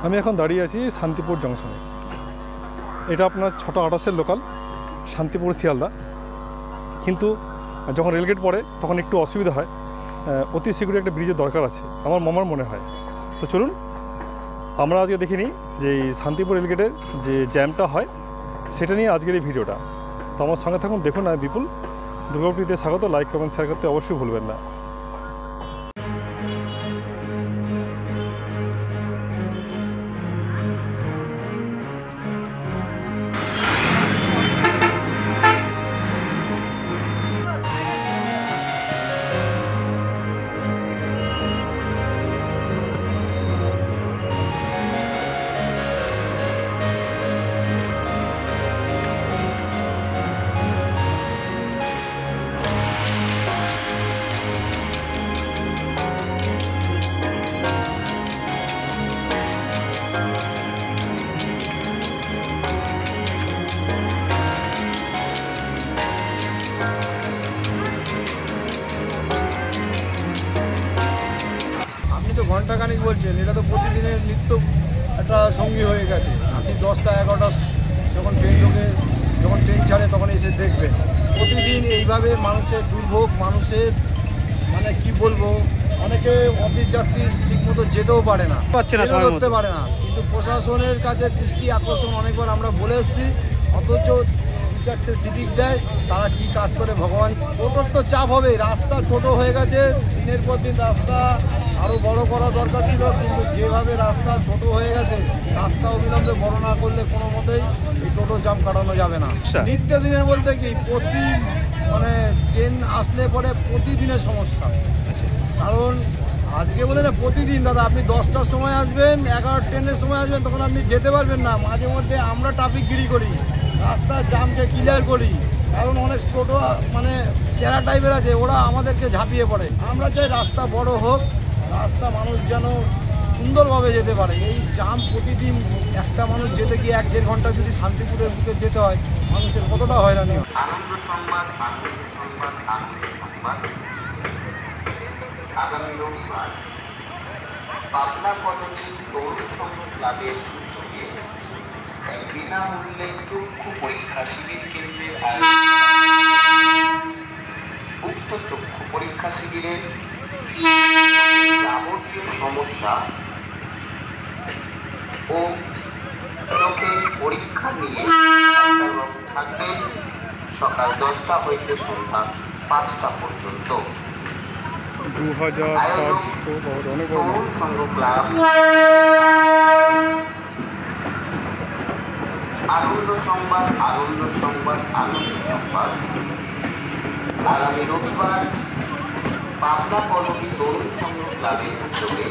আমি এখন দাঁড়িয়ে আছি শান্তিপুর জংশনে। এটা আপনার 6:28-এর লোকাল শান্তিপুর শিয়ালদা। কিন্তু যখন রেলগেট পড়ে তখন একটু অসুবিধা হয়, অতি শীঘ্রই একটা ব্রিজের দরকার আছে আমার মামার মনে হয়। তো চলুন আমরা আজকে দেখে নিই যে এই শান্তিপুর রেলগেটের যে জ্যামটা হয় সেটা নিয়ে আজকের এই ভিডিওটা। তো আমার সঙ্গে থাকুন, দেখুন। আমি বিপুল, দুর্গাপুরীতে স্বাগত। লাইক কমেন্ট শেয়ার করতে অবশ্যই ভুলবেন না। ঘন্টাখানিক বলছেন, এটা তো প্রতিদিনের নিত্য একটা সঙ্গী হয়ে গেছে। আপনি 10টা 11টা যখন ট্রেন ছাড়ে তখন এসে দেখবেন প্রতিদিন এইভাবে মানুষের দুর্ভোগ, মানুষের মানে কি বলবো, অনেকে অফিস যাত্রী ঠিকমতো যেতেও পারে না, করতে পারে না। কিন্তু প্রশাসনের কাছে দৃষ্টি আকর্ষণ অনেকবার আমরা বলে এসেছি, অথচ 2-4টে সিটিং দেয়, তারা কি কাজ করে ভগবান। ওটার তো চাপ হবে, রাস্তা ছোট হয়ে গেছে, দিনের পর দিন রাস্তা আরও বড় করা দরকার ছিল। কিন্তু যেভাবে রাস্তা ছোট হয়ে গেছে, রাস্তা অবিলম্বে বড় না করলে কোনো মতেই এই টোটো জাম কাটানো যাবে না। নিত্যদিনের বলতে কি, মানে ট্রেন আসলে পরে প্রতিদিনের সমস্যা। কারণ আজকে বলে না, প্রতিদিন দাদা আপনি 10টার সময় আসবেন, 11 ট্রেনের সময় আসবেন, তখন আপনি যেতে পারবেন না। মাঝে মধ্যে আমরা ট্রাফিকগিরি করি, রাস্তার জামকে ক্লিয়ার করি। কারণ অনেক টোটো মানে যারা টাইপের আছে, ওরা আমাদেরকে ঝাঁপিয়ে পড়ে। আমরা চাই রাস্তা বড় হোক, রাস্তা মানুষ যেন সুন্দরভাবে যেতে পারে। এই জাম প্রতিদিন একটা মানুষ যেতে গিয়ে 1-1.5 ঘন্টা যদি শান্তিপুরের বুকে যেতে হয়, মানুষের কতটা হয়রানি হয়। আনন্দ সংবাদ, আনন্দ সংবাদ, আনন্দ সংবাদ। আগামী রবিবার পাবনা কলোনি তরুণ সংঘ ক্লাবের উদ্যোগে বিনামূল্যে চক্ষু পরীক্ষা শিবির কেন্দ্রের উক্ত চক্ষু পরীক্ষা শিবিরে যাবতীয় সমস্যা ও চোখের পরীক্ষা নিয়ে থাকবে সকাল 10টা হইতে সন্ধ্যা 5টা পর্যন্ত। 2400 তরুণ সংঘ ক্লাব আনন্দ সংবাদ, আনন্দ সংবাদ, আনন্দ সংবাদ। আগামী রবিবার পাবনা কলোনি তরুণ সংঘ ক্লাবের উদ্যোগে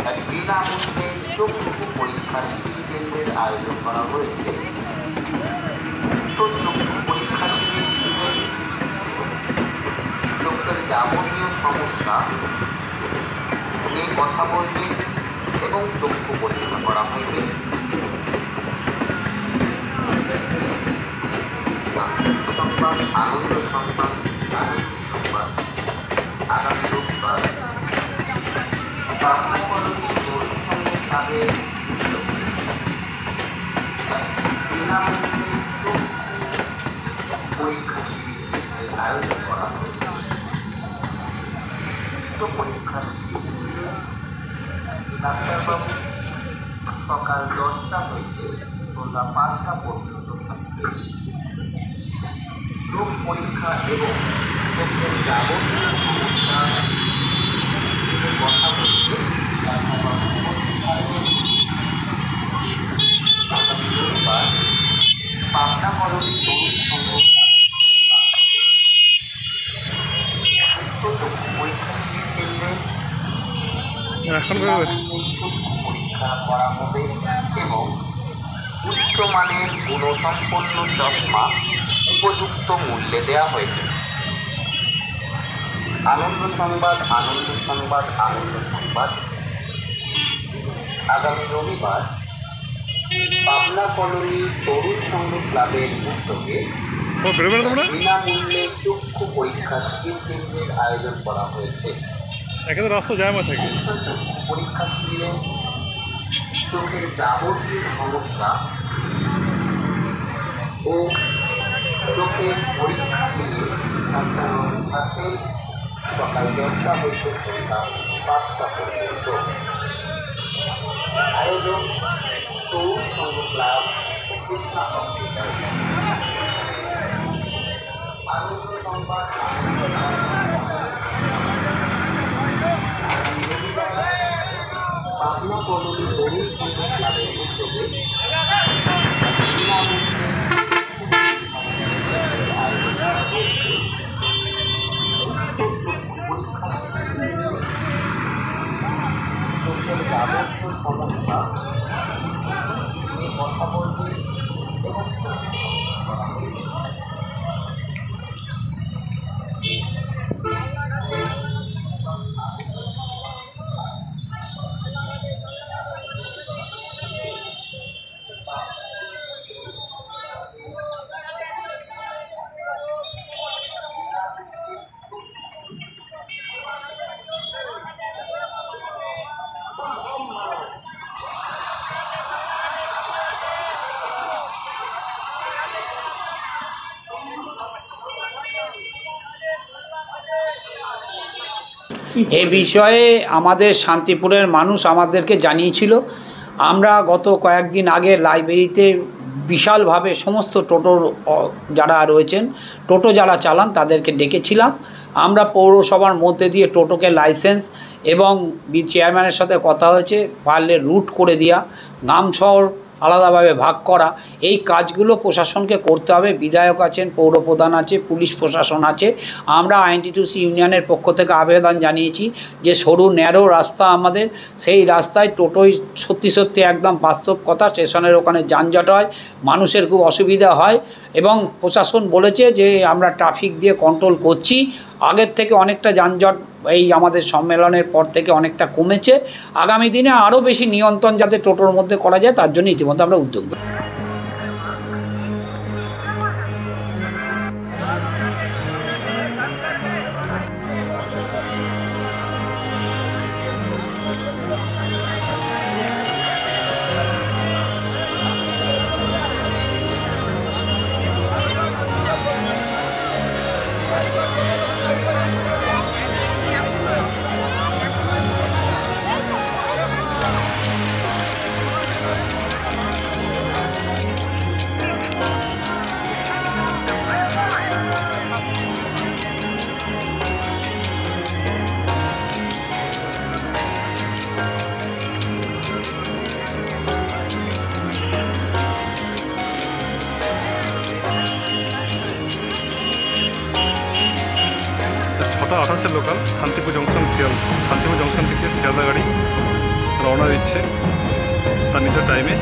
এক বিনামূল্যে চক্ষু পরীক্ষা শিবির কেন্দ্রের আয়োজন করা হয়েছে। চক্ষু পরীক্ষা শিবির কেন্দ্রে চোখের যাবতীয় সমস্যা নিয়ে কথা বলবে এবং চক্ষু পরীক্ষা করা হবে। সংবাদ, আনন্দ সংবাদ, আনন্দ সংবাদ। আগামী রবিবার পাবনা কলোনি তরুণ সংঘ ক্লাবের বিনামূল্যে পরীক্ষা শিবিরের আয়োজন করা হয়েছে। পরীক্ষা শিবিরে ডাক্তারবাবু সকাল 10টা হইতে সন্ধ্যা 5টা পর্যন্ত থাকবে। রোগ পরীক্ষা এবং চোখের যাবতীয় সমস্যা কথা বলতে পাবনা কলোনি তরুণ সংঘ পরীক্ষা শিবির কেন্দ্রে পরীক্ষা করা হবে এবং উচ্চমানের গুণসম্পন্ন চশমা উপযুক্ত মূল্যে দেওয়া হয়েছে। আনন্দ সংবাদ, আনন্দ সংবাদ, আনন্দ সংবাদ। আগামী রবিবার পাবনা কলোনি তরুণ সংঘ ক্লাবের উদ্যোগে বিনামূল্যে চক্ষু পরীক্ষা শিবির কেন্দ্রের আয়োজন করা হয়েছে। রাস্তা জ্যাম থাকে। পরীক্ষা শিবিরে চোখের যাবতীয় সমস্যা ও চোখের পরীক্ষা নিয়ে ডাক্তার থাকেন সকাল 10টা হইতে সন্ধ্যা 5টা পর্যন্ত। আয়োজন তরুণ সংঘ ক্লাব ও কৃষ্ণা হসপিটাল। আনন্দ সংবাদ পাবনা কলোনি তরুণ সংঘ ক্লাবের উদ্যোগে যাবতীয় সমস্যা নিয়ে কথা বলবে এবং এ বিষয়ে আমাদের শান্তিপুরের মানুষ আমাদেরকে জানিয়েছিল। আমরা গত কয়েকদিন আগে লাইব্রেরিতে বিশালভাবে সমস্ত টোটোর যারা রয়েছেন, টোটো যারা চালান তাদেরকে ডেকেছিলাম। আমরা পৌরসভার মধ্যে দিয়ে টোটোকে লাইসেন্স এবং চেয়ারম্যানের সাথে কথা হয়েছে, পারলে রুট করে দেওয়া, গ্রাম শহর আলাদাভাবে ভাগ করা, এই কাজগুলো প্রশাসনকে করতে হবে। বিধায়ক আছেন, পৌরপ্রধান আছে, পুলিশ প্রশাসন আছে। আমরা আইএনটিটিউসি ইউনিয়নের পক্ষ থেকে আবেদন জানিয়েছি যে সরু ন্যারো রাস্তা আমাদের, সেই রাস্তায় টোটোই সত্যি সত্যি একদম বাস্তব কথা, স্টেশনের ওখানে যানজট হয়, মানুষের খুব অসুবিধা হয় এবং প্রশাসন বলেছে যে আমরা ট্রাফিক দিয়ে কন্ট্রোল করছি। আগের থেকে অনেকটা যানজট এই আমাদের সম্মেলনের পর থেকে অনেকটা কমেছে। আগামী দিনে আরও বেশি নিয়ন্ত্রণ যাতে টোটোর মধ্যে করা যায় তার জন্য ইতিমধ্যে আমরা উদ্যোগ নেব। Local Shantipur junction Shantipur junction থেকে শিয়ালদা গাড়ি রওনা দিচ্ছে তার নিজের টাইমে।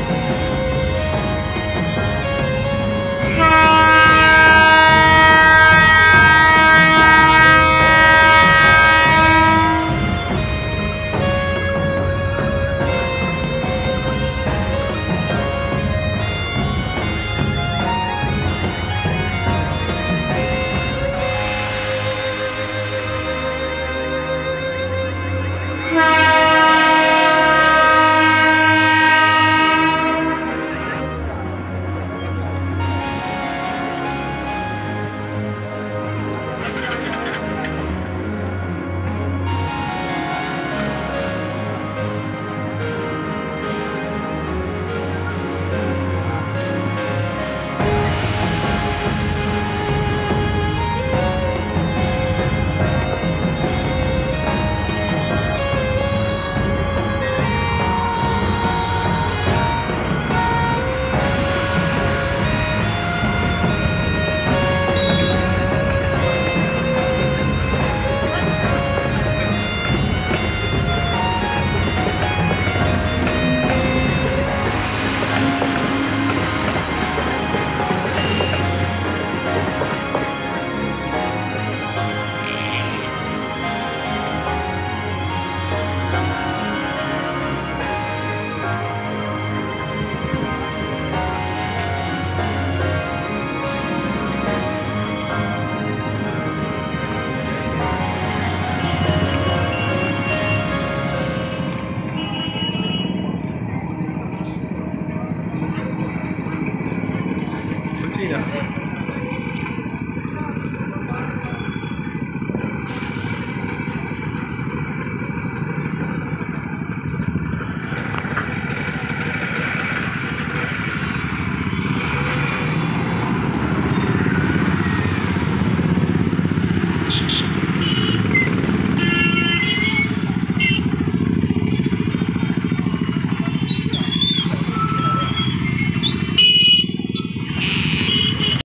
না।